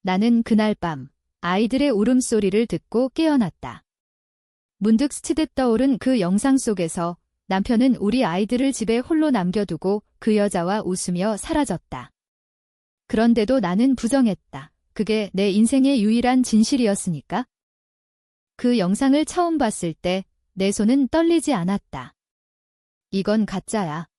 나는 그날 밤 아이들의 울음소리를 듣고 깨어났다. 문득 스치듯 떠오른 그 영상 속에서 남편은 우리 아이들을 집에 홀로 남겨두고 그 여자와 웃으며 사라졌다. 그런데도 나는 부정했다. 그게 내 인생의 유일한 진실이었으니까. 그 영상을 처음 봤을 때 내 손은 떨리지 않았다. 이건 가짜야.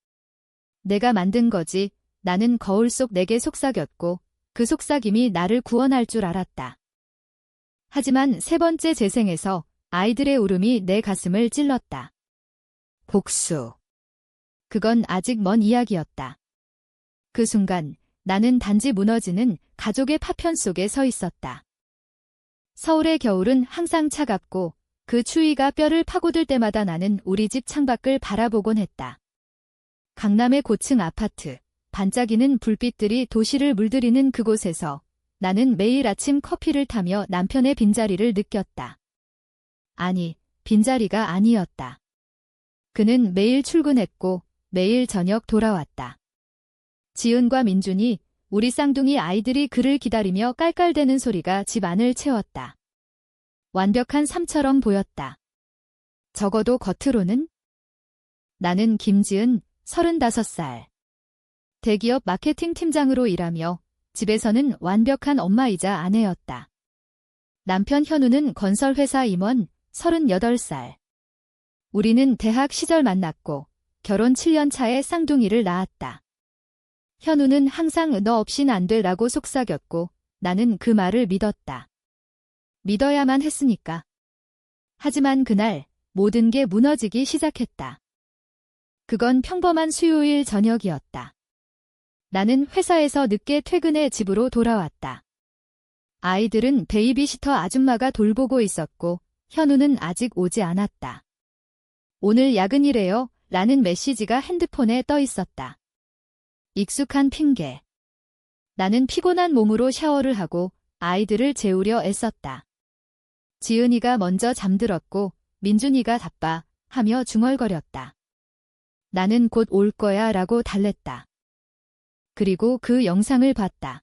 내가 만든 거지. 나는 거울 속 내게 속삭였고 그 속삭임이 나를 구원할 줄 알았다. 하지만 세 번째 재생에서 아이들의 울음이 내 가슴을 찔렀다. 복수. 그건 아직 먼 이야기였다. 그 순간 나는 단지 무너지는 가족의 파편 속에 서 있었다. 서울의 겨울은 항상 차갑고 그 추위가 뼈를 파고들 때마다 나는 우리 집 창밖을 바라보곤 했다. 강남의 고층 아파트, 반짝이는 불빛들이 도시를 물들이는 그곳에서 나는 매일 아침 커피를 타며 남편의 빈자리를 느꼈다. 아니, 빈자리가 아니었다. 그는 매일 출근했고 매일 저녁 돌아왔다. 지은과 민준이, 우리 쌍둥이 아이들이 그를 기다리며 깔깔대는 소리가 집 안을 채웠다. 완벽한 삶처럼 보였다. 적어도 겉으로는. 나는 김지은, 35살. 대기업 마케팅 팀장으로 일하며 집에서는 완벽한 엄마이자 아내였다. 남편 현우는 건설회사 임원, 38살. 우리는 대학 시절 만났고 결혼 7년 차에 쌍둥이를 낳았다. 현우는 항상 너 없인 안 돼라고 속삭였고 나는 그 말을 믿었다. 믿어야만 했으니까. 하지만 그날 모든 게 무너지기 시작했다. 그건 평범한 수요일 저녁이었다. 나는 회사에서 늦게 퇴근해 집으로 돌아왔다. 아이들은 베이비시터 아줌마가 돌보고 있었고 현우는 아직 오지 않았다. 오늘 야근이래요 라는 메시지가 핸드폰에 떠 있었다. 익숙한 핑계. 나는 피곤한 몸으로 샤워를 하고 아이들을 재우려 애썼다. 지은이가 먼저 잠들었고 민준이가 바빠 하며 중얼거렸다. 나는 곧 올 거야 라고 달랬다. 그리고 그 영상을 봤다.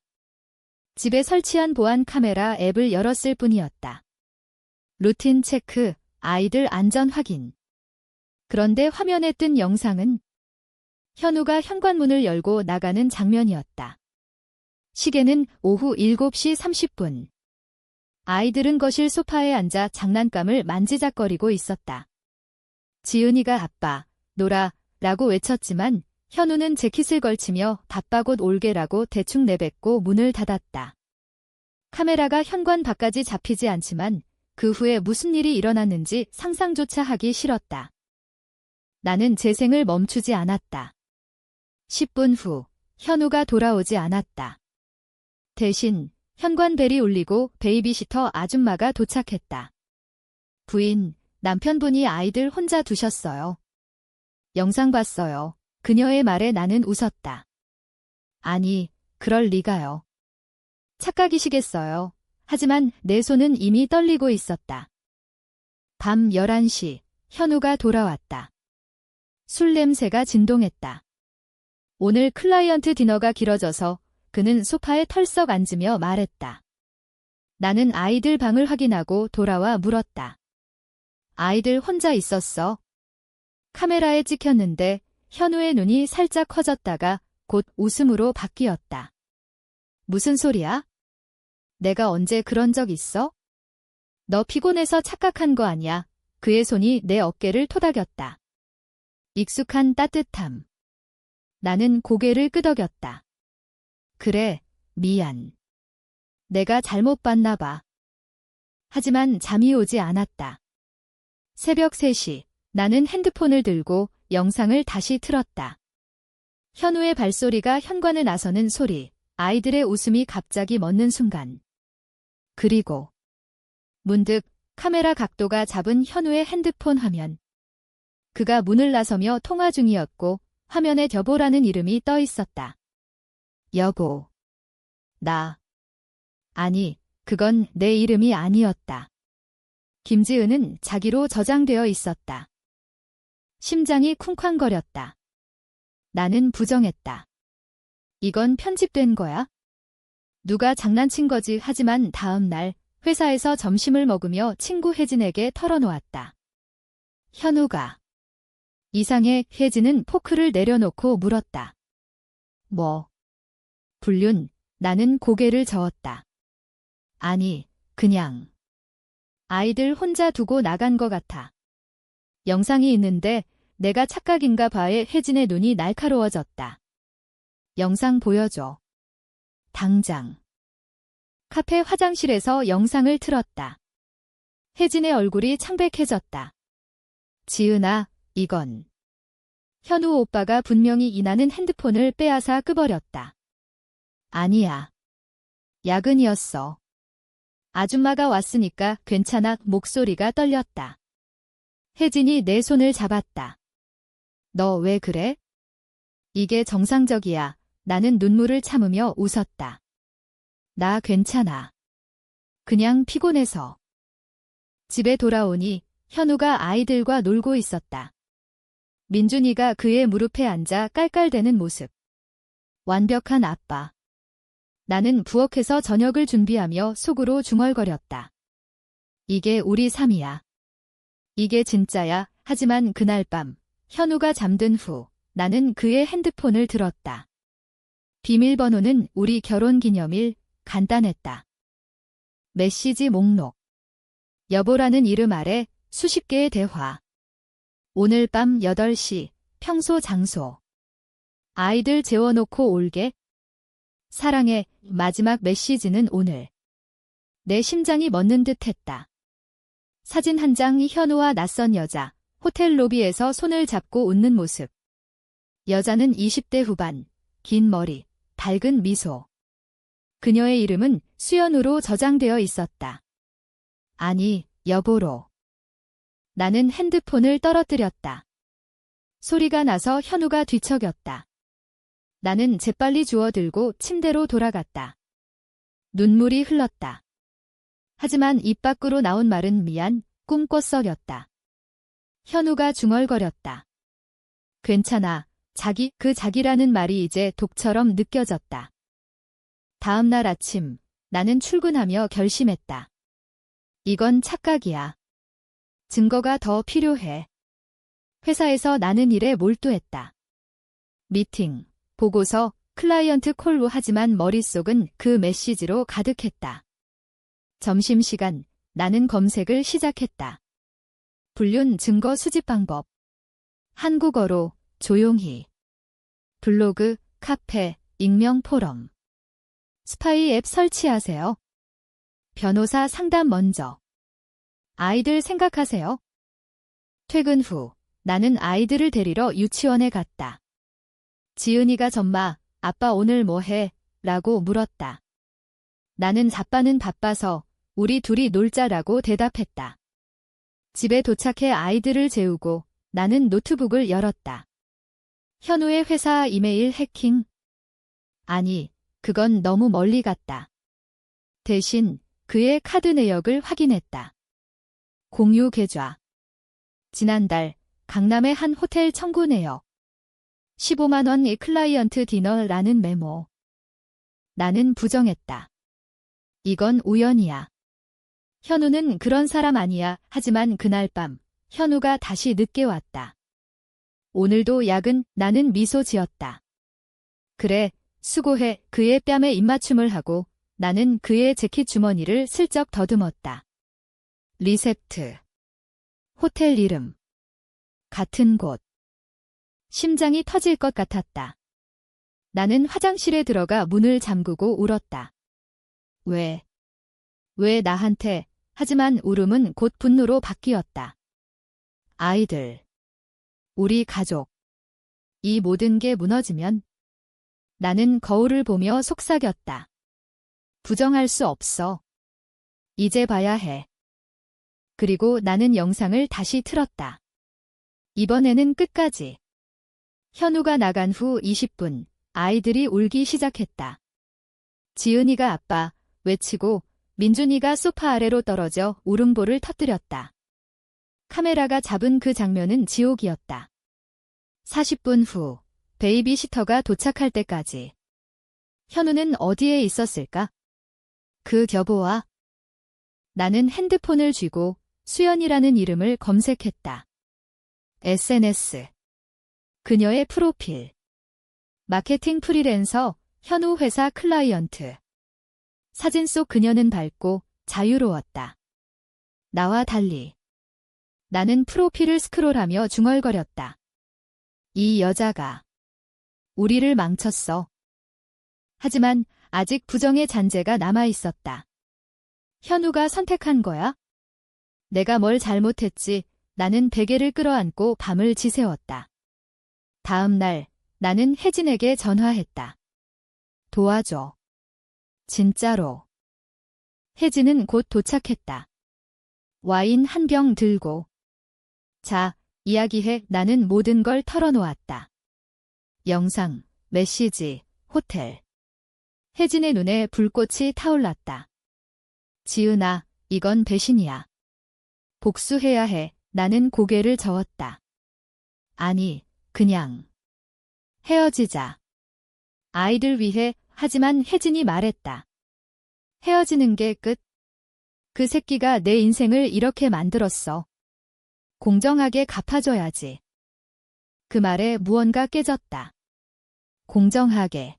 집에 설치한 보안 카메라 앱을 열었을 뿐이었다. 루틴 체크, 아이들 안전 확인. 그런데 화면에 뜬 영상은 현우가 현관문을 열고 나가는 장면이었다. 시계는 오후 7시 30분. 아이들은 거실 소파에 앉아 장난감을 만지작거리고 있었다. 지은이가 아빠, 놀아 라고 외쳤지만 현우는 재킷을 걸치며 바빠 곧 올게라고 대충 내뱉고 문을 닫았다. 카메라가 현관 밖까지 잡히지 않지만 그 후에 무슨 일이 일어났는지 상상조차 하기 싫었다. 나는 재생을 멈추지 않았다. 10분 후 현우가 돌아오지 않았다. 대신 현관벨이 울리고 베이비시터 아줌마가 도착했다. 부인, 남편분이 아이들 혼자 두셨어요. 영상 봤어요. 그녀의 말에 나는 웃었다. 아니, 그럴 리가요. 착각이시겠어요. 하지만 내 손은 이미 떨리고 있었다. 밤 11시, 현우가 돌아왔다. 술 냄새가 진동했다. 오늘 클라이언트 디너가 길어져서 그는 소파에 털썩 앉으며 말했다. 나는 아이들 방을 확인하고 돌아와 물었다. 아이들 혼자 있었어? 카메라에 찍혔는데 현우의 눈이 살짝 커졌다가 곧 웃음으로 바뀌었다. 무슨 소리야? 내가 언제 그런 적 있어? 너 피곤해서 착각한 거 아니야. 그의 손이 내 어깨를 토닥였다. 익숙한 따뜻함. 나는 고개를 끄덕였다. 그래, 미안. 내가 잘못 봤나 봐. 하지만 잠이 오지 않았다. 새벽 3시, 나는 핸드폰을 들고 영상을 다시 틀었다. 현우의 발소리가 현관을 나서는 소리, 아이들의 웃음이 갑자기 멎는 순간. 그리고 문득 카메라 각도가 잡은 현우의 핸드폰 화면. 그가 문을 나서며 통화 중이었고 화면에 여보라는 이름이 떠 있었다. 여보. 아니, 그건 내 이름이 아니었다. 김지은은 자기로 저장되어 있었다. 심장이 쿵쾅거렸다. 나는 부정했다. 이건 편집된 거야? 누가 장난친 거지 하지만 다음 날 회사에서 점심을 먹으며 친구 혜진에게 털어놓았다. 현우가. 이상해. 혜진은 포크를 내려놓고 물었다. 뭐? 불륜. 나는 고개를 저었다. 아니, 그냥. 아이들 혼자 두고 나간 것 같아. 영상이 있는데 내가 착각인가 봐에 혜진의 눈이 날카로워졌다. 영상 보여줘. 당장. 카페 화장실에서 영상을 틀었다. 혜진의 얼굴이 창백해졌다. 지은아, 이건. 현우 오빠가 분명히 이나는 핸드폰을 빼앗아 끄버렸다. 아니야. 야근이었어. 아줌마가 왔으니까 괜찮아. 목소리가 떨렸다. 혜진이 내 손을 잡았다. 너 왜 그래? 이게 정상적이야. 나는 눈물을 참으며 웃었다. 나 괜찮아. 그냥 피곤해서. 집에 돌아오니 현우가 아이들과 놀고 있었다. 민준이가 그의 무릎에 앉아 깔깔대는 모습. 완벽한 아빠. 나는 부엌에서 저녁을 준비하며 속으로 중얼거렸다. 이게 우리 삶이야. 이게 진짜야. 하지만 그날 밤 현우가 잠든 후 나는 그의 핸드폰을 들었다. 비밀번호는 우리 결혼기념일. 간단했다. 메시지 목록. 여보라는 이름 아래 수십 개의 대화. 오늘 밤 8시, 평소 장소. 아이들 재워놓고 올게. 사랑해. 마지막 메시지는 오늘. 내 심장이 멎는 듯 했다. 사진 한 장. 현우와 낯선 여자. 호텔 로비에서 손을 잡고 웃는 모습. 여자는 20대 후반. 긴 머리, 밝은 미소. 그녀의 이름은 수연으로 저장되어 있었다. 아니, 여보로. 나는 핸드폰을 떨어뜨렸다. 소리가 나서 현우가 뒤척였다. 나는 재빨리 주워들고 침대로 돌아갔다. 눈물이 흘렀다. 하지만 입 밖으로 나온 말은 미안, 꿈꿔썩였다. 현우가 중얼거렸다. 괜찮아. 그 자기라는 말이 이제 독처럼 느껴졌다. 다음 날 아침, 나는 출근하며 결심했다. 이건 착각이야. 증거가 더 필요해. 회사에서 나는 일에 몰두했다. 미팅, 보고서, 클라이언트 콜로 하지만 머릿속은 그 메시지로 가득했다. 점심시간, 나는 검색을 시작했다. 불륜 증거 수집 방법. 한국어로, 조용히. 블로그, 카페, 익명 포럼. 스파이 앱 설치하세요. 변호사 상담 먼저. 아이들 생각하세요. 퇴근 후 나는 아이들을 데리러 유치원에 갔다. 지은이가 전마, 아빠 오늘 뭐 해? 라고 물었다. 나는 아빠는 바빠서 우리 둘이 놀자라고 대답했다. 집에 도착해 아이들을 재우고 나는 노트북을 열었다. 현우의 회사 이메일 해킹? 아니, 그건 너무 멀리 갔다. 대신 그의 카드 내역을 확인했다. 공유 계좌. 지난달 강남의 한 호텔 청구 내역. 15만 원의 클라이언트 디너라는 메모. 나는 부정했다. 이건 우연이야. 현우는 그런 사람 아니야. 하지만 그날 밤 현우가 다시 늦게 왔다. 오늘도 야근. 나는 미소 지었다. 그래, 수고해. 그의 뺨에 입맞춤을 하고 나는 그의 재킷 주머니를 슬쩍 더듬었다. 리셉트. 호텔 이름. 같은 곳. 심장이 터질 것 같았다. 나는 화장실에 들어가 문을 잠그고 울었다. 왜 나한테? 하지만 울음은 곧 분노로 바뀌었다. 아이들. 우리 가족. 이 모든 게 무너지면 나는 거울을 보며 속삭였다. 부정할 수 없어. 이제 봐야 해. 그리고 나는 영상을 다시 틀었다. 이번에는 끝까지. 현우가 나간 후 20분, 아이들이 울기 시작했다. 지은이가 아빠 외치고 민준이가 소파 아래로 떨어져 울음보를 터뜨렸다. 카메라가 잡은 그 장면은 지옥이었다. 40분 후, 베이비시터가 도착할 때까지. 현우는 어디에 있었을까? 그 여보와. 나는 핸드폰을 쥐고 수연이라는 이름을 검색했다. SNS. 그녀의 프로필. 마케팅 프리랜서, 현우 회사 클라이언트. 사진 속 그녀는 밝고 자유로웠다. 나와 달리. 나는 프로필을 스크롤하며 중얼거렸다. 이 여자가 우리를 망쳤어. 하지만 아직 부정의 잔재가 남아있었다. 현우가 선택한 거야? 내가 뭘 잘못했지. 나는 베개를 끌어안고 밤을 지새웠다. 다음 날 나는 혜진에게 전화했다. 도와줘. 진짜로. 혜진은 곧 도착했다. 와인 한 병 들고. 자, 이야기해. 나는 모든 걸 털어놓았다. 영상, 메시지, 호텔. 혜진의 눈에 불꽃이 타올랐다. 지은아, 이건 배신이야. 복수해야 해. 나는 고개를 저었다. 아니, 그냥 헤어지자. 아이들 위해. 하지만 혜진이 말했다. 헤어지는 게 끝? 그 새끼가 내 인생을 이렇게 만들었어. 공정하게 갚아줘야지. 그 말에 무언가 깨졌다. 공정하게.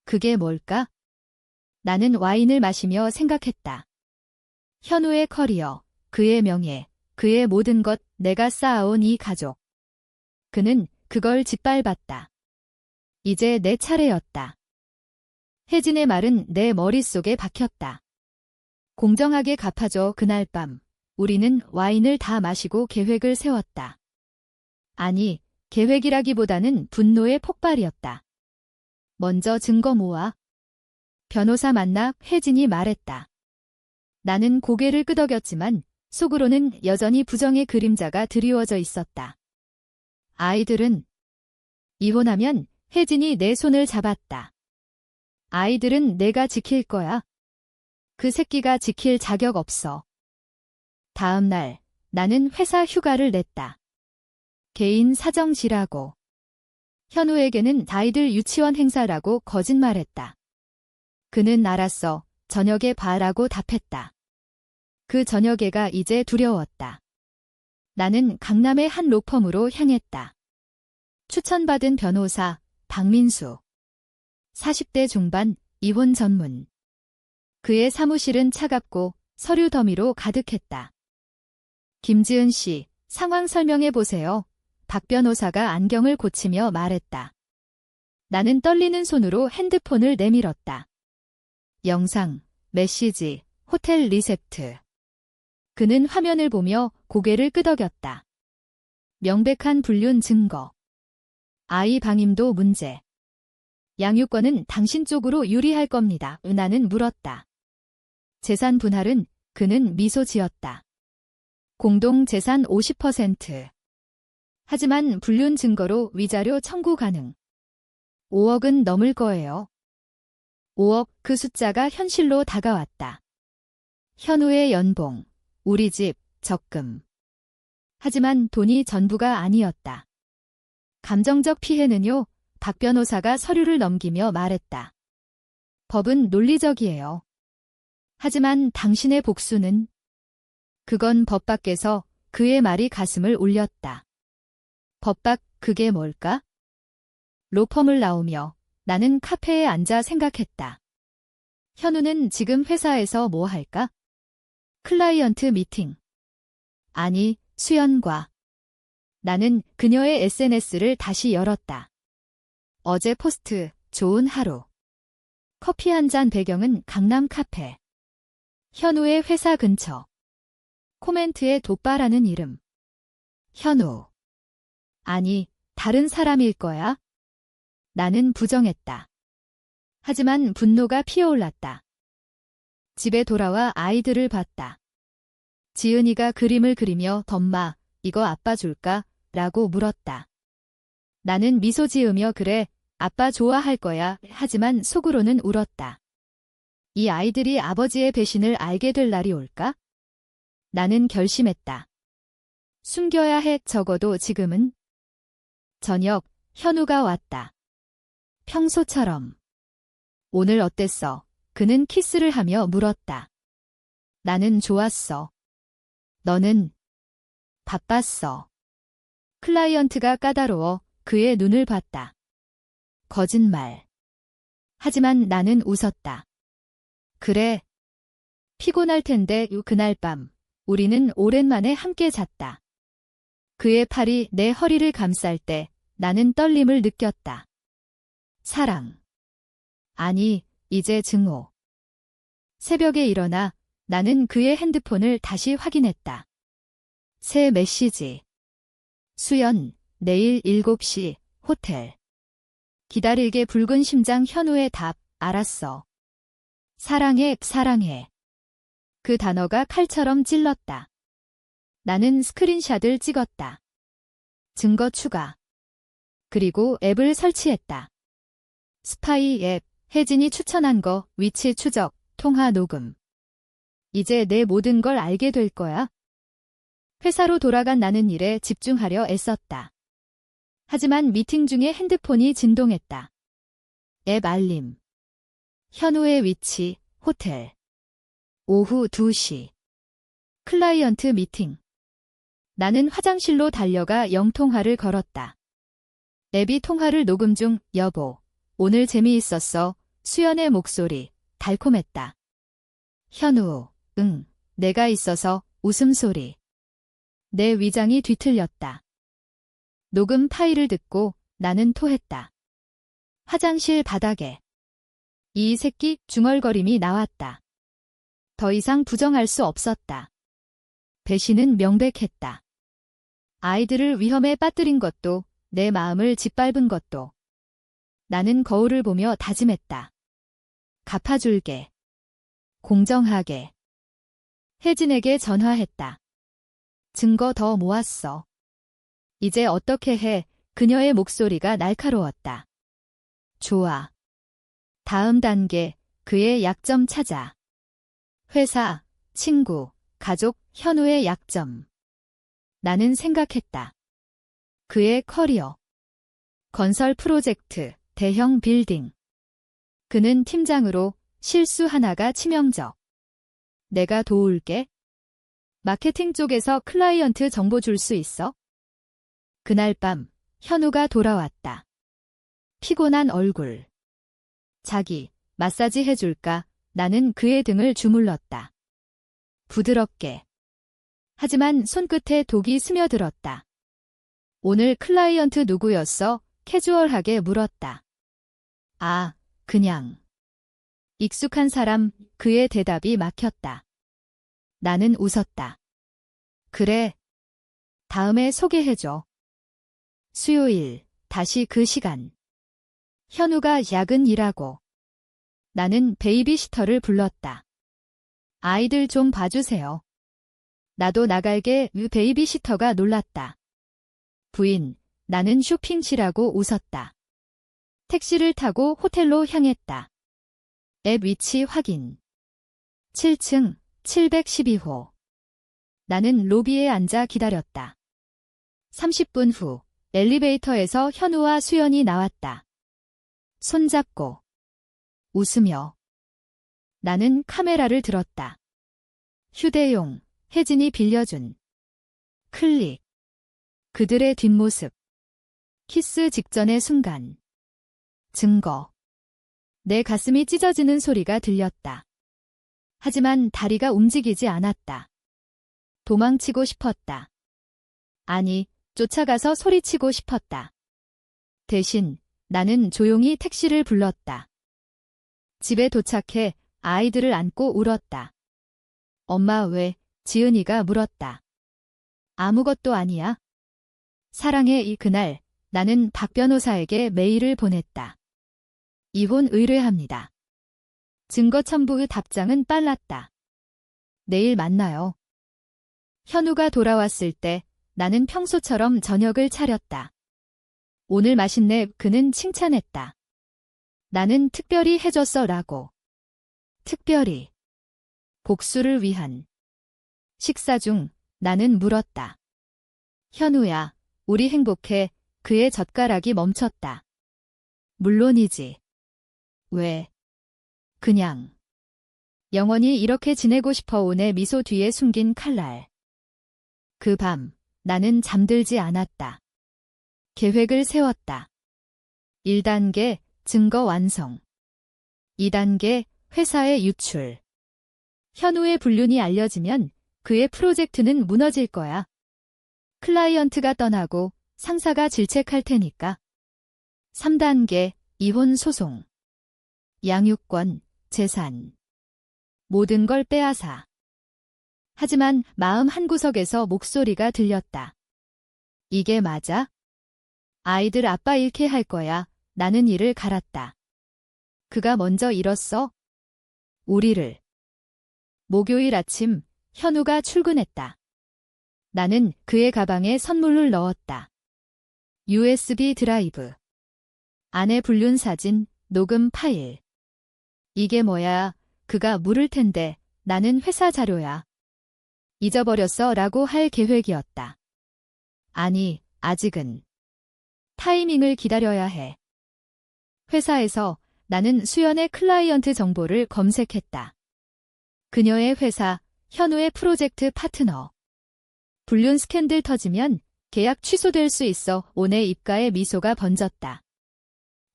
그게 뭘까? 나는 와인을 마시며 생각했다. 현우의 커리어, 그의 명예, 그의 모든 것, 내가 쌓아온 이 가족. 그는 그걸 짓밟았다. 이제 내 차례였다. 혜진의 말은 내 머릿속에 박혔다. 공정하게 갚아줘. 그날 밤 우리는 와인을 다 마시고 계획을 세웠다. 아니, 계획이라기보다는 분노의 폭발이었다. 먼저 증거 모아. 변호사 만나. 혜진이 말했다. 나는 고개를 끄덕였지만 속으로는 여전히 부정의 그림자가 드리워져 있었다. 아이들은. 이혼하면. 혜진이 내 손을 잡았다. 아이들은 내가 지킬 거야. 그 새끼가 지킬 자격 없어. 다음 날 나는 회사 휴가를 냈다. 개인 사정지라고. 현우에게는 아이들 유치원 행사라고 거짓말했다. 그는 알았어. 저녁에 봐라고 답했다. 그 저녁에가 이제 두려웠다. 나는 강남의 한 로펌으로 향했다. 추천받은 변호사 박민수. 40대 중반, 이혼 전문. 그의 사무실은 차갑고 서류 더미로 가득했다. 김지은 씨, 상황 설명해 보세요. 박 변호사가 안경을 고치며 말했다. 나는 떨리는 손으로 핸드폰을 내밀었다. 영상, 메시지, 호텔 리셉트. 그는 화면을 보며 고개를 끄덕였다. 명백한 불륜 증거. 아이 방임도 문제. 양육권은 당신 쪽으로 유리할 겁니다. 은하는 물었다. 재산 분할은. 그는 미소 지었다. 공동 재산 50%. 하지만 불륜 증거로 위자료 청구 가능. 5억은 넘을 거예요. 5억, 그 숫자가 현실로 다가왔다. 현우의 연봉, 우리 집, 적금. 하지만 돈이 전부가 아니었다. 감정적 피해는요. 박 변호사가 서류를 넘기며 말했다. 법은 논리적이에요. 하지만 당신의 복수는. 그건 법 밖에서. 그의 말이 가슴을 울렸다. 법 밖, 그게 뭘까? 로펌을 나오며 나는 카페에 앉아 생각했다. 현우는 지금 회사에서 뭐 할까? 클라이언트 미팅. 아니, 수연과. 나는 그녀의 SNS를 다시 열었다. 어제 포스트, 좋은 하루. 커피 한 잔 배경은 강남 카페. 현우의 회사 근처. 코멘트에 돋바라는 이름. 현우. 아니, 다른 사람일 거야? 나는 부정했다. 하지만 분노가 피어올랐다. 집에 돌아와 아이들을 봤다. 지은이가 그림을 그리며 덤마, 이거 아빠 줄까? 라고 물었다. 나는 미소 지으며 그래, 아빠 좋아할 거야. 하지만 속으로는 울었다. 이 아이들이 아버지의 배신을 알게 될 날이 올까? 나는 결심했다. 숨겨야 해. 적어도 지금은. 저녁, 현우가 왔다. 평소처럼. 오늘 어땠어? 그는 키스를 하며 물었다. 나는 좋았어. 너는? 바빴어. 클라이언트가 까다로워 그의 눈을 봤다. 거짓말. 하지만 나는 웃었다. 그래. 피곤할 텐데 그날 밤 우리는 오랜만에 함께 잤다. 그의 팔이 내 허리를 감쌀 때 나는 떨림을 느꼈다. 사랑. 아니, 이제 증오. 새벽에 일어나 나는 그의 핸드폰을 다시 확인했다. 새 메시지. 수연, 내일 7시, 호텔. 기다리게 붉은 심장 현우의 답, 알았어. 사랑해, 사랑해. 그 단어가 칼처럼 찔렀다. 나는 스크린샷을 찍었다. 증거 추가. 그리고 앱을 설치했다. 스파이 앱, 혜진이 추천한 거, 위치 추적, 통화 녹음. 이제 내 모든 걸 알게 될 거야. 회사로 돌아간 나는 일에 집중하려 애썼다. 하지만 미팅 중에 핸드폰이 진동했다. 앱 알림. 현우의 위치, 호텔. 오후 2시. 클라이언트 미팅. 나는 화장실로 달려가 영통화를 걸었다. 앱이 통화를 녹음 중, 여보. 오늘 재미있었어. 수연의 목소리, 달콤했다. 현우, 응, 내가 있어서, 웃음소리. 내 위장이 뒤틀렸다. 녹음 파일을 듣고 나는 토했다. 화장실 바닥에. 이 새끼 중얼거림이 나왔다. 더 이상 부정할 수 없었다. 배신은 명백했다. 아이들을 위험에 빠뜨린 것도, 내 마음을 짓밟은 것도. 나는 거울을 보며 다짐했다. 갚아줄게. 공정하게. 혜진에게 전화했다. 증거 더 모았어. 이제 어떻게 해? 그녀의 목소리가 날카로웠다. 좋아. 다음 단계, 그의 약점 찾아. 회사, 친구, 가족, 현우의 약점. 나는 생각했다. 그의 커리어. 건설 프로젝트, 대형 빌딩. 그는 팀장으로 실수 하나가 치명적. 내가 도울게. 마케팅 쪽에서 클라이언트 정보 줄 수 있어? 그날 밤, 현우가 돌아왔다. 피곤한 얼굴. 자기, 마사지 해줄까? 나는 그의 등을 주물렀다. 부드럽게. 하지만 손끝에 독이 스며들었다. 오늘 클라이언트 누구였어? 캐주얼하게 물었다. 아, 그냥. 익숙한 사람, 그의 대답이 막혔다. 나는 웃었다. 그래. 다음에 소개해줘. 수요일, 다시 그 시간. 현우가 야근 일하고. 나는 베이비시터를 불렀다. 아이들 좀 봐주세요. 나도 나갈게. 베이비시터가 놀랐다. 부인, 나는 쇼핑치라고 웃었다. 택시를 타고 호텔로 향했다. 앱 위치 확인. 7층, 712호. 나는 로비에 앉아 기다렸다. 30분 후, 엘리베이터에서 현우와 수연이 나왔다. 손잡고. 웃으며. 나는 카메라를 들었다. 휴대용, 혜진이 빌려준. 클릭. 그들의 뒷모습. 키스 직전의 순간. 증거. 내 가슴이 찢어지는 소리가 들렸다. 하지만 다리가 움직이지 않았다. 도망치고 싶었다. 아니, 쫓아가서 소리치고 싶었다. 대신 나는 조용히 택시를 불렀다. 집에 도착해 아이들을 안고 울었다. 엄마 왜? 지은이가 물었다. 아무것도 아니야. 사랑해. 그날 나는 박 변호사에게 메일을 보냈다. 이혼 의뢰합니다. 증거 첨부의 답장은 빨랐다. 내일 만나요. 현우가 돌아왔을 때 나는 평소처럼 저녁을 차렸다. 오늘 맛있네. 그는 칭찬했다. 나는 특별히 해줬어 라고. 특별히. 복수를 위한. 식사 중 나는 물었다. 현우야, 우리 행복해. 그의 젓가락이 멈췄다. 물론이지. 왜? 그냥. 영원히 이렇게 지내고 싶어 온의 미소 뒤에 숨긴 칼날. 그 밤, 나는 잠들지 않았다. 계획을 세웠다. 1단계, 증거 완성. 2단계, 회사의 유출. 현우의 불륜이 알려지면 그의 프로젝트는 무너질 거야. 클라이언트가 떠나고 상사가 질책할 테니까. 3단계, 이혼 소송. 양육권, 재산. 모든 걸 빼앗아. 하지만 마음 한구석에서 목소리가 들렸다. 이게 맞아? 아이들 아빠 잃게 할 거야. 나는 이를 갈았다. 그가 먼저 잃었어? 우리를. 목요일 아침, 현우가 출근했다. 나는 그의 가방에 선물을 넣었다. USB 드라이브. 아내 불륜 사진, 녹음 파일. 이게 뭐야? 그가 물을 텐데 나는 회사 자료야. 잊어버렸어 라고 할 계획이었다. 아니, 아직은. 타이밍을 기다려야 해. 회사에서 나는 수연의 클라이언트 정보를 검색했다. 그녀의 회사, 현우의 프로젝트 파트너. 불륜 스캔들 터지면 계약 취소될 수 있어 온의 입가에 미소가 번졌다.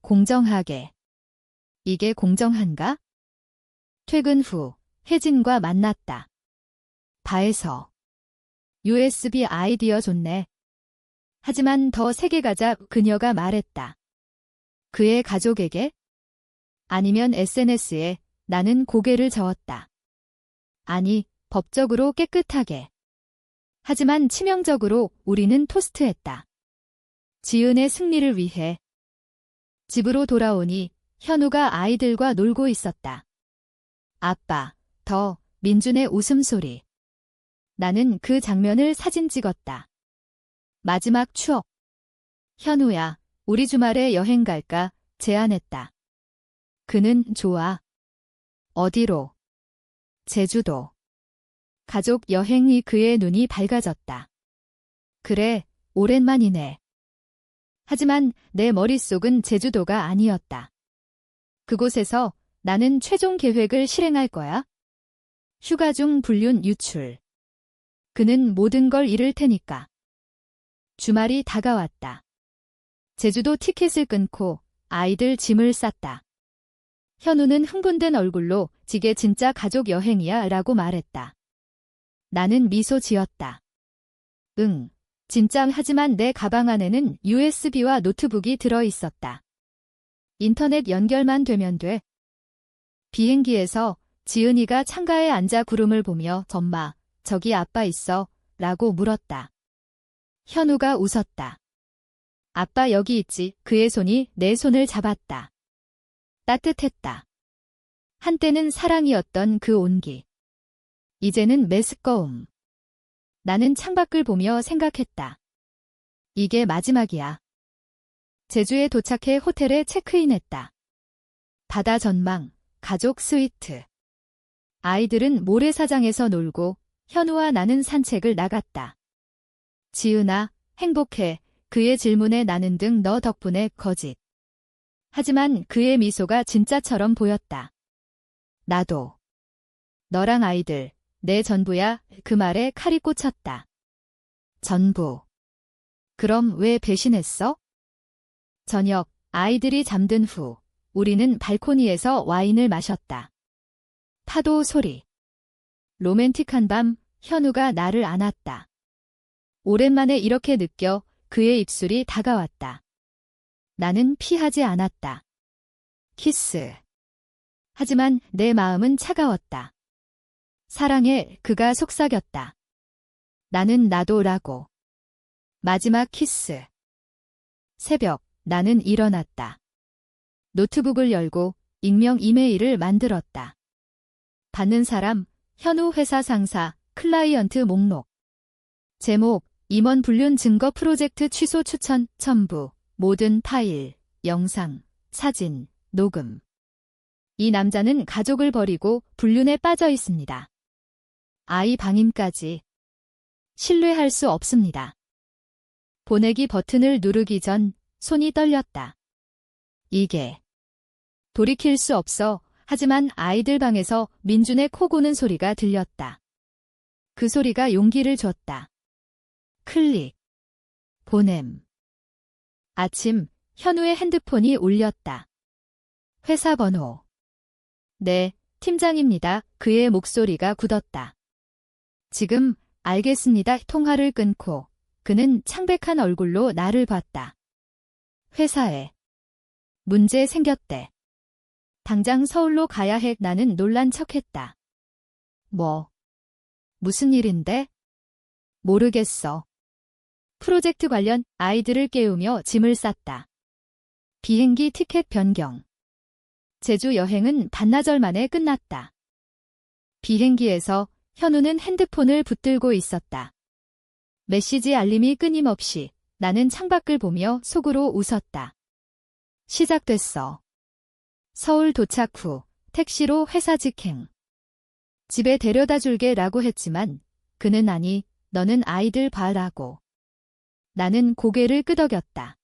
공정하게. 이게 공정한가? 퇴근 후 혜진과 만났다. 바에서. USB 아이디어 좋네. 하지만 더 세게 가자 그녀가 말했다. 그의 가족에게? 아니면 SNS에 나는 고개를 저었다. 아니, 법적으로 깨끗하게. 하지만 치명적으로 우리는 토스트했다. 지은의 승리를 위해. 집으로 돌아오니 현우가 아이들과 놀고 있었다. 아빠, 더, 민준의 웃음소리. 나는 그 장면을 사진 찍었다. 마지막 추억. 현우야, 우리 주말에 여행 갈까? 제안했다. 그는 좋아. 어디로? 제주도. 가족 여행이 그의 눈이 밝아졌다. 그래, 오랜만이네. 하지만 내 머릿속은 제주도가 아니었다. 그곳에서 나는 최종 계획을 실행할 거야. 휴가 중 불륜 유출. 그는 모든 걸 잃을 테니까. 주말이 다가왔다. 제주도 티켓을 끊고 아이들 짐을 쌌다. 현우는 흥분된 얼굴로 이게 진짜 가족 여행이야 라고 말했다. 나는 미소 지었다. 응, 진짜. 하지만 내 가방 안에는 USB와 노트북이 들어 있었다. 인터넷 연결만 되면 돼. 비행기에서 지은이가 창가에 앉아 구름을 보며 엄마, 저기 아빠 있어 라고 물었다. 현우가 웃었다. 아빠 여기 있지. 그의 손이 내 손을 잡았다. 따뜻했다. 한때는 사랑이었던 그 온기. 이제는 메스꺼움. 나는 창밖을 보며 생각했다. 이게 마지막이야. 제주에 도착해 호텔에 체크인했다. 바다 전망, 가족 스위트. 아이들은 모래사장에서 놀고 현우와 나는 산책을 나갔다. 지은아, 행복해. 그의 질문에 나는 등 너 덕분에 거짓. 하지만 그의 미소가 진짜처럼 보였다. 나도. 너랑 아이들, 내 전부야. 그 말에 칼이 꽂혔다. 전부. 그럼 왜 배신했어? 저녁, 아이들이 잠든 후, 우리는 발코니에서 와인을 마셨다. 파도 소리. 로맨틱한 밤, 현우가 나를 안았다. 오랜만에 이렇게 느껴 그의 입술이 다가왔다. 나는 피하지 않았다. 키스. 하지만 내 마음은 차가웠다. 사랑에 그가 속삭였다. 나는 나도라고. 마지막 키스. 새벽, 나는 일어났다. 노트북을 열고 익명 이메일을 만들었다. 받는 사람, 현우 회사 상사, 클라이언트 목록. 제목, 임원 불륜 증거 프로젝트 취소 추천, 첨부, 모든 파일, 영상, 사진, 녹음. 이 남자는 가족을 버리고 불륜에 빠져 있습니다. 아이 방임까지. 신뢰할 수 없습니다. 보내기 버튼을 누르기 전 손이 떨렸다. 이게 돌이킬 수 없어. 하지만 아이들 방에서 민준의 코 고는 소리가 들렸다. 그 소리가 용기를 줬다. 클릭. 보냄. 아침, 현우의 핸드폰이 울렸다. 회사 번호. 네, 팀장입니다. 그의 목소리가 굳었다. 지금, 알겠습니다. 통화를 끊고 그는 창백한 얼굴로 나를 봤다. 회사에 문제 생겼대. 당장 서울로 가야 해. 나는 놀란 척했다. 뭐? 무슨 일인데? 모르겠어. 프로젝트 관련. 아이들을 깨우며 짐을 쌌다. 비행기 티켓 변경. 제주 여행은 반나절 만에 끝났다. 비행기에서 현우는 핸드폰을 붙들고 있었다. 메시지 알림이 끊임없이. 나는 창밖을 보며 속으로 웃었다. 시작됐어. 서울 도착 후 택시로 회사 직행. 집에 데려다 줄게 라고 했지만 그는 아니, 너는 아이들 봐라고. 나는 고개를 끄덕였다.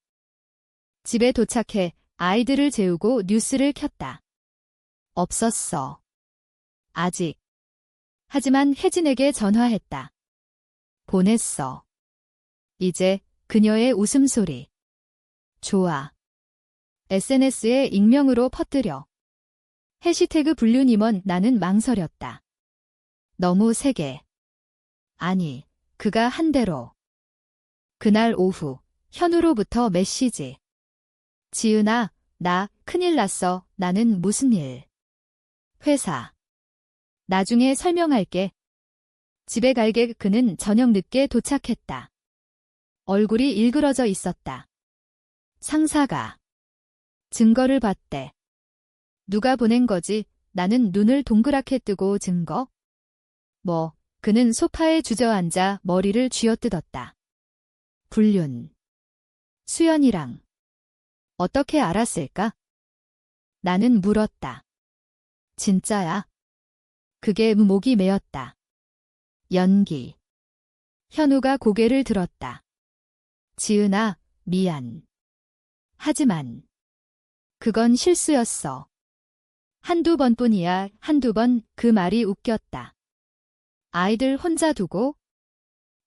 집에 도착해 아이들을 재우고 뉴스를 켰다. 없었어. 아직. 하지만 혜진에게 전화했다. 보냈어. 이제 그녀의 웃음소리. 좋아. SNS에 익명으로 퍼뜨려. 해시태그 불륜임원. 나는 망설였다. 너무 세게. 아니, 그가 한 대로. 그날 오후 현우로부터 메시지. 지은아, 나 큰일 났어. 나는 무슨 일? 회사. 나중에 설명할게. 집에 갈게. 그는 저녁 늦게 도착했다. 얼굴이 일그러져 있었다. 상사가 증거를 봤대. 누가 보낸 거지? 나는 눈을 동그랗게 뜨고 증거? 뭐, 그는 소파에 주저앉아 머리를 쥐어뜯었다. 불륜. 수연이랑. 어떻게 알았을까? 나는 물었다. 진짜야? 그게 목이 메었다. 연기. 현우가 고개를 들었다. 지은아, 미안. 하지만 그건 실수였어. 한두 번뿐이야. 한두 번. 그 말이 웃겼다. 아이들 혼자 두고?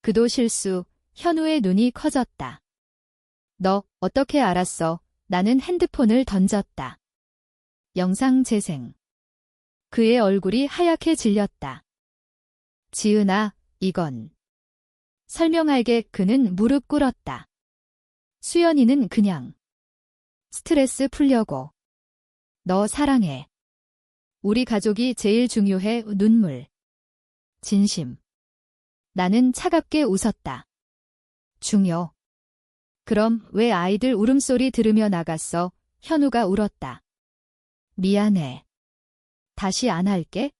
그도 실수. 현우의 눈이 커졌다. 너 어떻게 알았어? 나는 핸드폰을 던졌다. 영상 재생. 그의 얼굴이 하얗게 질렸다. 지은아, 이건. 설명할게. 그는 무릎 꿇었다. 수연이는 그냥. 스트레스 풀려고. 너 사랑해. 우리 가족이 제일 중요해. 눈물. 진심. 나는 차갑게 웃었다. 중요. 그럼 왜 아이들 울음소리 들으며 나갔어? 현우가 울었다. 미안해. 다시 안 할게.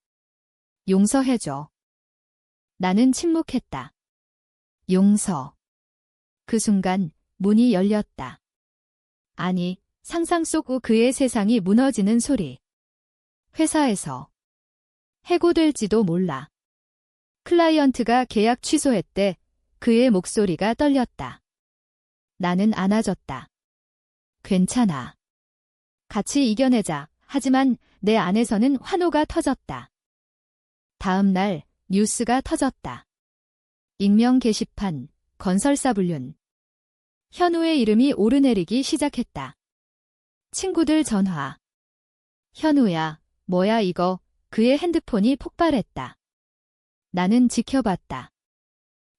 용서해줘. 나는 침묵했다. 용서. 그 순간 문이 열렸다. 아니, 상상 속 그의 세상이 무너지는 소리. 회사에서. 해고될지도 몰라. 클라이언트가 계약 취소했대. 그의 목소리가 떨렸다. 나는 안아줬다. 괜찮아. 같이 이겨내자. 하지만 내 안에서는 환호가 터졌다. 다음 날 뉴스가 터졌다. 익명 게시판, 건설사 불륜. 현우의 이름이 오르내리기 시작했다. 친구들 전화. 현우야, 뭐야 이거? 그의 핸드폰이 폭발했다. 나는 지켜봤다.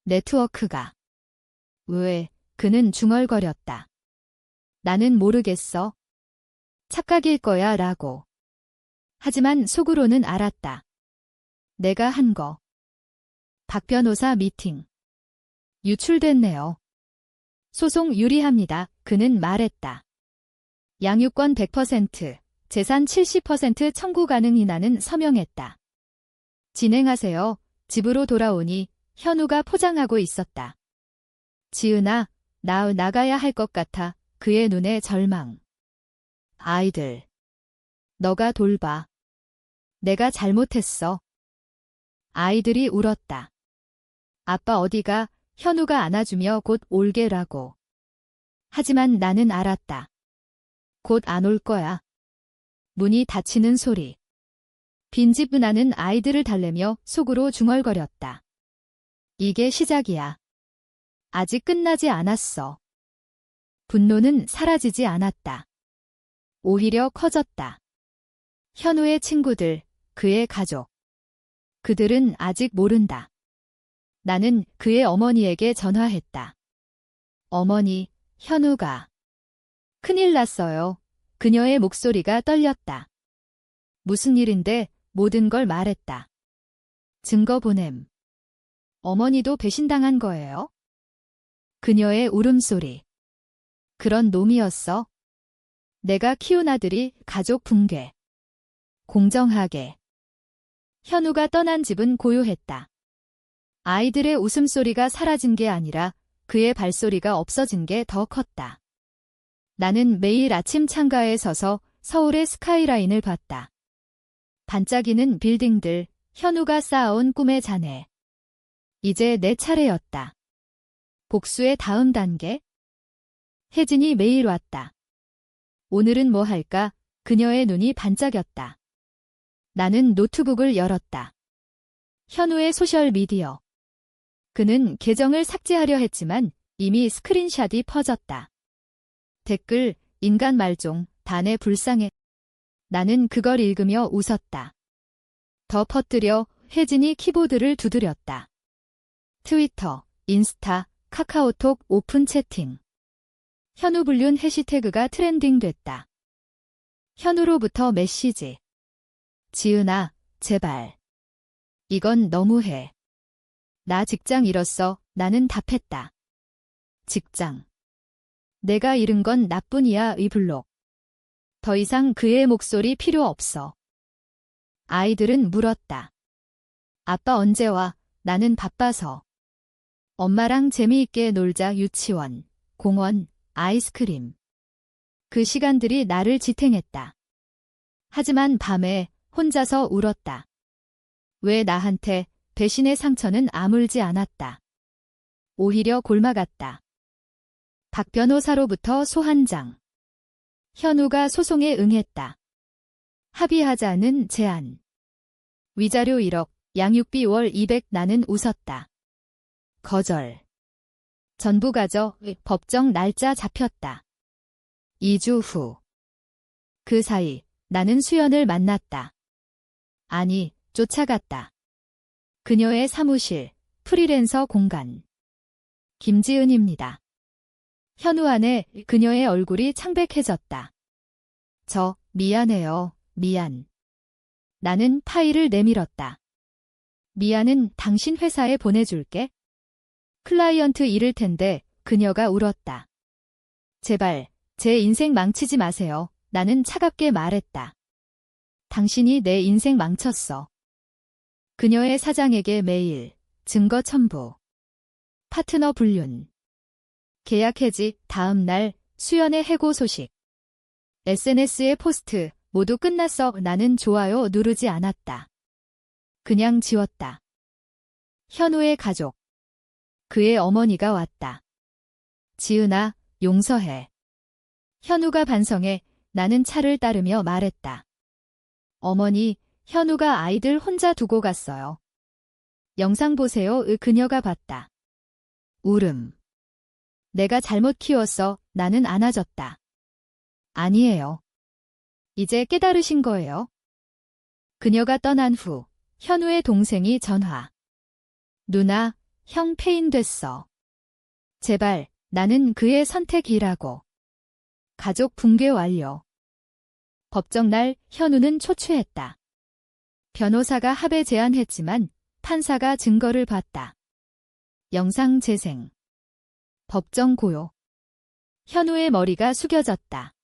네트워크가. 왜? 그는 중얼거렸다. 나는 모르겠어. 착각일 거야 라고. 하지만 속으로는 알았다. 내가 한 거. 박 변호사 미팅. 유출됐네요. 소송 유리합니다. 그는 말했다. 양육권 100%, 재산 70% 청구 가능이. 나는 서명했다. 진행하세요. 집으로 돌아오니 현우가 포장하고 있었다. 지은아, 나 나가야 할 것 같아. 그의 눈에 절망. 아이들. 너가 돌봐. 내가 잘못했어. 아이들이 울었다. 아빠 어디가? 현우가 안아주며 곧 올게라고. 하지만 나는 알았다. 곧 안 올 거야. 문이 닫히는 소리. 빈집 은하는 아이들을 달래며 속으로 중얼거렸다. 이게 시작이야. 아직 끝나지 않았어. 분노는 사라지지 않았다. 오히려 커졌다. 현우의 친구들, 그의 가족. 그들은 아직 모른다. 나는 그의 어머니에게 전화했다. 어머니, 현우가. 큰일 났어요. 그녀의 목소리가 떨렸다. 무슨 일인데 모든 걸 말했다. 증거 보냄. 어머니도 배신당한 거예요? 그녀의 울음소리. 그런 놈이었어? 내가 키운 아들이 가족 붕괴. 공정하게. 현우가 떠난 집은 고요했다. 아이들의 웃음소리가 사라진 게 아니라 그의 발소리가 없어진 게 더 컸다. 나는 매일 아침 창가에 서서 서울의 스카이라인을 봤다. 반짝이는 빌딩들, 현우가 쌓아온 꿈의 잔해. 이제 내 차례였다. 복수의 다음 단계? 혜진이 매일 왔다. 오늘은 뭐 할까? 그녀의 눈이 반짝였다. 나는 노트북을 열었다. 현우의 소셜미디어. 그는 계정을 삭제하려 했지만 이미 스크린샷이 퍼졌다. 댓글, 인간 말종, 단에 불쌍해. 나는 그걸 읽으며 웃었다. 더 퍼뜨려 혜진이 키보드를 두드렸다. 트위터, 인스타, 카카오톡 오픈 채팅. 현우 불륜 해시태그가 트렌딩됐다. 현우로부터 메시지. 지은아, 제발. 이건 너무해. 나 직장 잃었어. 나는 답했다. 직장. 내가 잃은 건 나뿐이야. 이 블록. 더 이상 그의 목소리 필요 없어. 아이들은 물었다. 아빠 언제 와? 나는 바빠서. 엄마랑 재미있게 놀자. 유치원, 공원, 아이스크림. 그 시간들이 나를 지탱했다. 하지만 밤에 혼자서 울었다. 왜 나한테 배신의 상처는 아물지 않았다. 오히려 골마갔다. 박 변호사로부터 소한장. 현우가 소송에 응했다. 합의하자는 제안. 위자료 1억, 양육비 월 200. 나는 웃었다. 거절. 전부 가져. 법정 날짜 잡혔다. 2주 후. 그 사이 나는 수연을 만났다. 아니, 쫓아갔다. 그녀의 사무실, 프리랜서 공간. 김지은입니다. 현우 안에 그녀의 얼굴이 창백해졌다. 미안해요. 미안. 나는 파일을 내밀었다. 미안은 당신 회사에 보내줄게. 클라이언트 잃을 텐데 그녀가 울었다. 제발, 제 인생 망치지 마세요. 나는 차갑게 말했다. 당신이 내 인생 망쳤어. 그녀의 사장에게 메일, 증거 첨부. 파트너 불륜. 계약 해지, 다음 날, 수연의 해고 소식. SNS에 포스트, 모두 끝났어. 나는 좋아요 누르지 않았다. 그냥 지웠다. 현우의 가족. 그의 어머니가 왔다. 지은아, 용서해. 현우가 반성해. 나는 차를 따르며 말했다. 어머니, 현우가 아이들 혼자 두고 갔어요. 영상 보세요. 그녀가 봤다. 울음. 내가 잘못 키웠어. 나는 안아줬다. 아니에요. 이제 깨달으신 거예요? 그녀가 떠난 후 현우의 동생이 전화. 누나, 형 폐인됐어. 제발, 나는 그의 선택이라고. 가족 붕괴 완료. 법정 날 현우는 초췌했다. 변호사가 합의 제안했지만 판사가 증거를 봤다. 영상 재생. 법정 고요. 현우의 머리가 숙여졌다.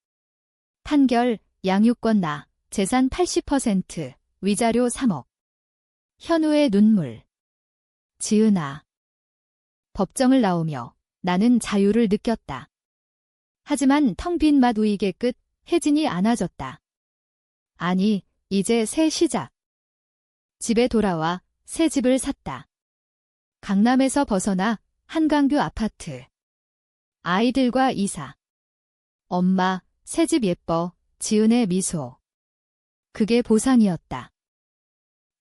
판결, 양육권 나, 재산 80%, 위자료 3억. 현우의 눈물. 지은아. 법정을 나오며 나는 자유를 느꼈다. 하지만 텅 빈 맛 우익의 끝, 혜진이 안아줬다. 아니, 이제 새 시작. 집에 돌아와 새 집을 샀다. 강남에서 벗어나 한강뷰 아파트. 아이들과 이사. 엄마, 새 집 예뻐. 지은의 미소. 그게 보상이었다.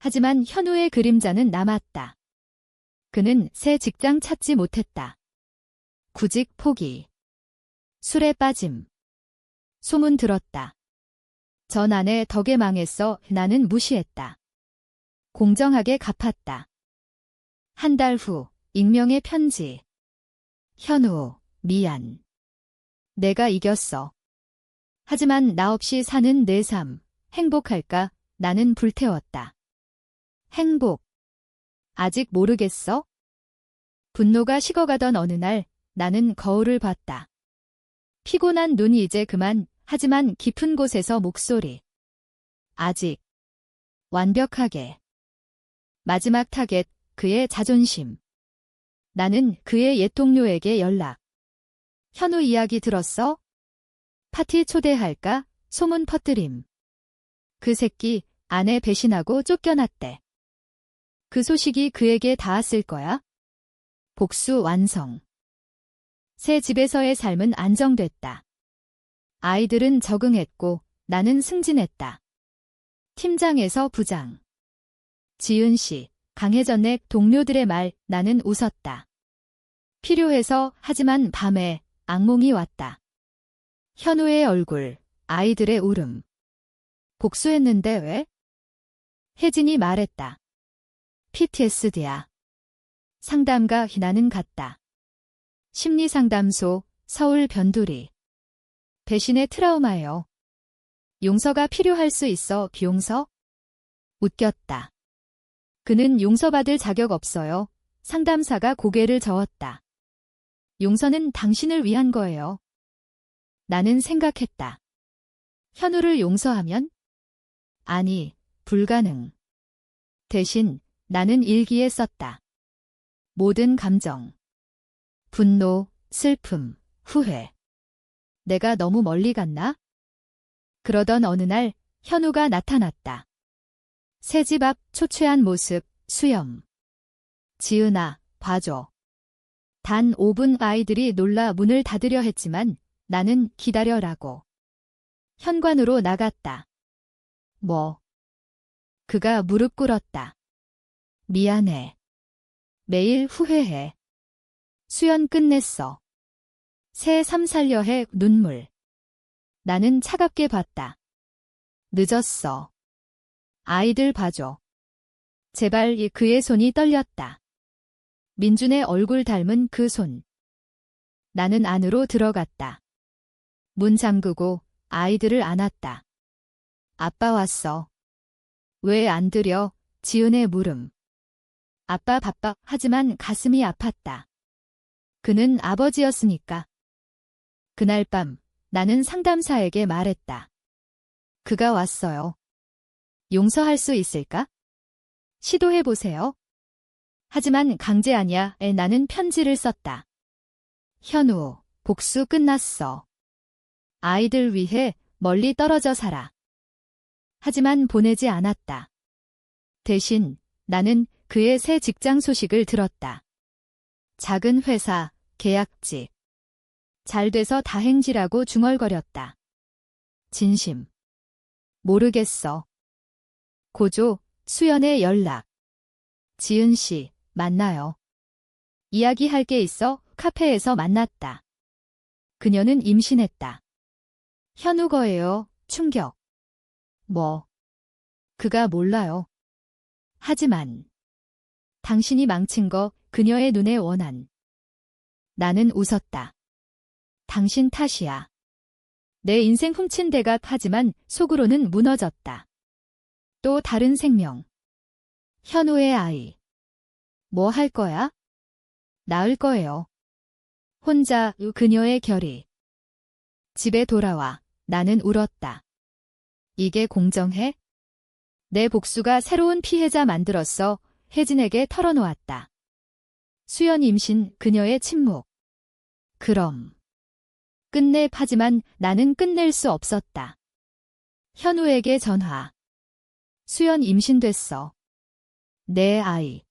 하지만 현우의 그림자는 남았다. 그는 새 직장 찾지 못했다. 구직 포기. 술에 빠짐. 소문 들었다. 전 아내 덕에 망했어. 나는 무시했다. 공정하게 갚았다. 한 달 후, 익명의 편지. 현우, 미안. 내가 이겼어. 하지만 나 없이 사는 내 삶, 행복할까? 나는 불태웠다. 행복. 아직 모르겠어? 분노가 식어가던 어느 날, 나는 거울을 봤다. 피곤한 눈이 이제 그만, 하지만 깊은 곳에서 목소리. 아직. 완벽하게. 마지막 타겟, 그의 자존심. 나는 그의 옛 동료에게 연락. 현우 이야기 들었어? 파티 초대할까? 소문 퍼뜨림. 그 새끼, 아내 배신하고 쫓겨났대. 그 소식이 그에게 닿았을 거야? 복수 완성. 새 집에서의 삶은 안정됐다. 아이들은 적응했고 나는 승진했다. 팀장에서 부장. 지은 씨, 강혜전의 동료들의 말 나는 웃었다. 필요해서 하지만 밤에 악몽이 왔다. 현우의 얼굴, 아이들의 울음. 복수했는데 왜? 혜진이 말했다. PTSD야. 상담가 희나는 갔다. 심리상담소, 서울 변두리. 배신의 트라우마예요. 용서가 필요할 수 있어, 비용서? 웃겼다. 그는 용서받을 자격 없어요. 상담사가 고개를 저었다. 용서는 당신을 위한 거예요. 나는 생각했다. 현우를 용서하면? 아니, 불가능. 대신 나는 일기에 썼다. 모든 감정. 분노, 슬픔, 후회. 내가 너무 멀리 갔나? 그러던 어느 날 현우가 나타났다. 새집 앞 초췌한 모습, 수염. 지은아, 봐줘. 단 5분 아이들이 놀라 문을 닫으려 했지만 나는 기다려라고. 현관으로 나갔다. 뭐? 그가 무릎 꿇었다. 미안해. 매일 후회해. 수연 끝냈어. 새 삶 살려 해 눈물. 나는 차갑게 봤다. 늦었어. 아이들 봐줘. 제발 그의 손이 떨렸다. 민준의 얼굴 닮은 그 손. 나는 안으로 들어갔다. 문 잠그고 아이들을 안았다. 아빠 왔어. 왜 안 들여? 지은의 물음. 아빠 바빠. 하지만 가슴이 아팠다. 그는 아버지였으니까. 그날 밤 나는 상담사에게 말했다. 그가 왔어요. 용서할 수 있을까? 시도해보세요. 하지만 강제 아니야. 나는 편지를 썼다. 현우, 복수 끝났어. 아이들 위해 멀리 떨어져 살아. 하지만 보내지 않았다. 대신 나는 그의 새 직장 소식을 들었다. 작은 회사, 계약직. 잘 돼서 다행지라고 중얼거렸다. 진심. 모르겠어. 고조, 수연의 연락. 지은 씨, 만나요. 이야기할 게 있어. 카페에서 만났다. 그녀는 임신했다. 현우 거예요. 충격. 뭐? 그가 몰라요. 하지만 당신이 망친 거 그녀의 눈에 원한. 나는 웃었다. 당신 탓이야. 내 인생 훔친 데가 하지만 속으로는 무너졌다. 또 다른 생명. 현우의 아이. 뭐 할 거야? 낳을 거예요. 혼자 그녀의 결의. 집에 돌아와 나는 울었다. 이게 공정해? 내 복수가 새로운 피해자 만들었어. 혜진에게 털어놓았다. 수연 임신, 그녀의 침묵. 그럼. 끝내. 하지만 나는 끝낼 수 없었다. 현우에게 전화. 수연 임신됐어. 내 아이.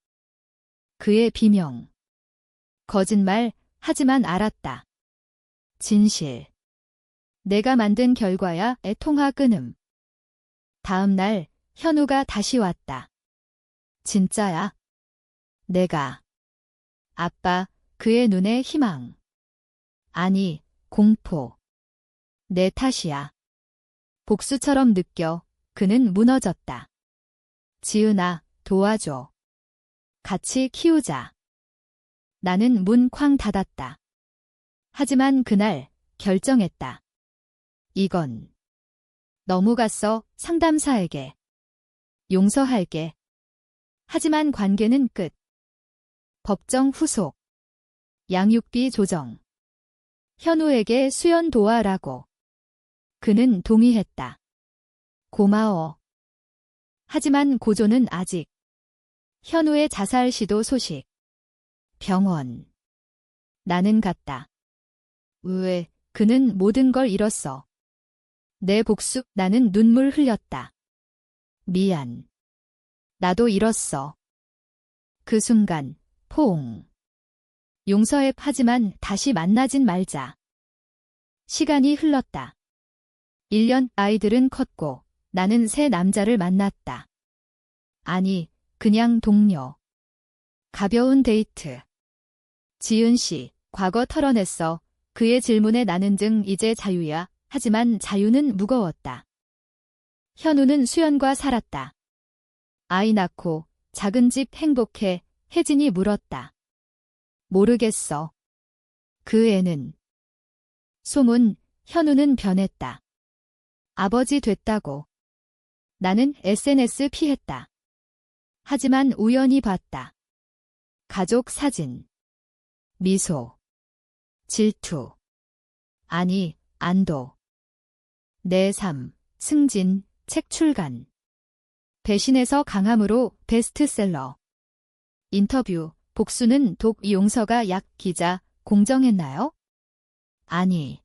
그의 비명. 거짓말, 하지만 알았다. 진실. 내가 만든 결과야. 통화 끊음. 다음 날 현우가 다시 왔다. 진짜야. 내가. 아빠, 그의 눈에 희망. 아니, 공포. 내 탓이야. 복수처럼 느껴 그는 무너졌다. 지은아, 도와줘. 같이 키우자. 나는 문 쾅 닫았다. 하지만 그날 결정했다. 이건 너무 갔어, 상담사에게. 용서할게. 하지만 관계는 끝. 법정 후속. 양육비 조정. 현우에게 수연 도와라고. 그는 동의했다. 고마워. 하지만 고조는 아직. 현우의 자살 시도 소식. 병원. 나는 갔다. 왜, 그는 모든 걸 잃었어. 내 복수, 나는 눈물 흘렸다. 미안. 나도 잃었어. 그 순간, 포옹. 용서해 하지만 다시 만나진 말자. 시간이 흘렀다. 1년 아이들은 컸고 나는 새 남자를 만났다. 아니, 그냥 동료. 가벼운 데이트. 지은 씨, 과거 털어냈어. 그의 질문에 나는 이제 자유야. 하지만 자유는 무거웠다. 현우는 수연과 살았다. 아이 낳고 작은 집 행복해. 혜진이 물었다. 모르겠어. 그 애는. 소문, 현우는 변했다. 아버지 됐다고. 나는 SNS 피했다. 하지만 우연히 봤다. 가족 사진. 미소. 질투. 아니, 안도. 내 삶, 승진, 책 출간. 배신에서 강함으로 베스트셀러. 인터뷰, 복수는 독 용서가 약 기자, 공정했나요? 아니.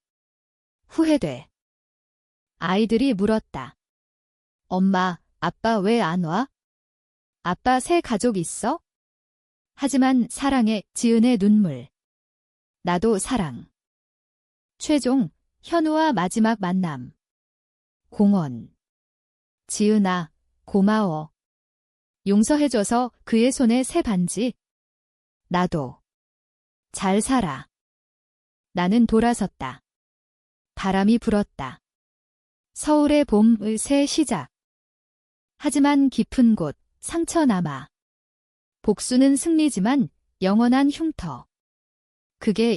후회돼. 아이들이 물었다. 엄마, 아빠 왜 안 와? 아빠 새 가족 있어? 하지만 사랑해, 지은의 눈물. 나도 사랑. 최종, 현우와 마지막 만남. 공원. 지은아, 고마워. 용서해줘서 그의 손에 새 반지. 나도. 잘 살아. 나는 돌아섰다. 바람이 불었다. 서울의 봄의 새 시작. 하지만 깊은 곳, 상처 남아. 복수는 승리지만 영원한 흉터. 그게